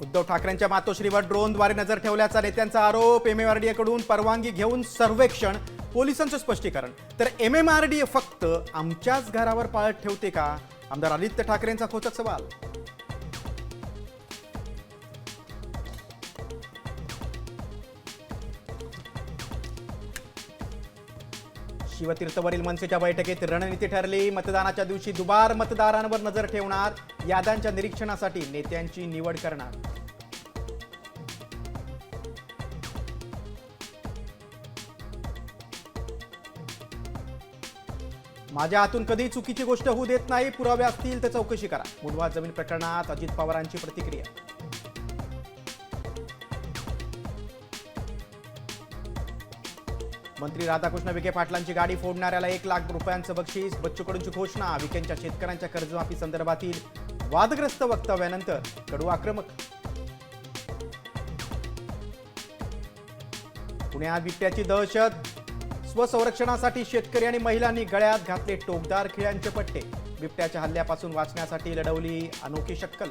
उद्धव ठाकरेंच्या मातोश्रीवर ड्रोनद्वारे नजर ठेवल्याचा नेत्यांचा आरोप. MMRDA कडून परवानगी घेऊन सर्वेक्षण, पोलिसांचं स्पष्टीकरण. तर MMRDA फक्त आमच्याच घरावर पाळत ठेवते का? आमदार आदित्य ठाकरेंचा खोचक सवाल. शिवतीर्थवरील मनसेच्या बैठकीत रणनीती ठरली. मतदानाच्या दिवशी दुबार मतदारांवर नजर ठेवणार, याद्यांच्या निरीक्षणासाठी नेत्यांची निवड करणार. माझ्या हातून कधी चुकीची गोष्ट होऊ देत नाही, पुरावे असतील तर चौकशी करा. मुंढवा जमीन प्रकरणात अजित पवारांची प्रतिक्रिया. मंत्री राधाकृष्ण विखे पाटलांची गाडी फोडणाऱ्याला 1 लाख रुपयांचं बक्षीस. बच्चू कडूंची घोषणा. विखेंच्या शेतकऱ्यांच्या कर्जमाफी संदर्भातील वादग्रस्त वक्तव्यानंतर कडू आक्रमक. पुण्यात बिबट्याची दहशत. स्वसंरक्षणासाठी शेतकरी आणि महिलांनी गळ्यात घातले टोकदार खिळ्यांचे पट्टे. बिबट्याच्या हल्ल्यापासून वाचण्यासाठी लढवली अनोखी शक्कल.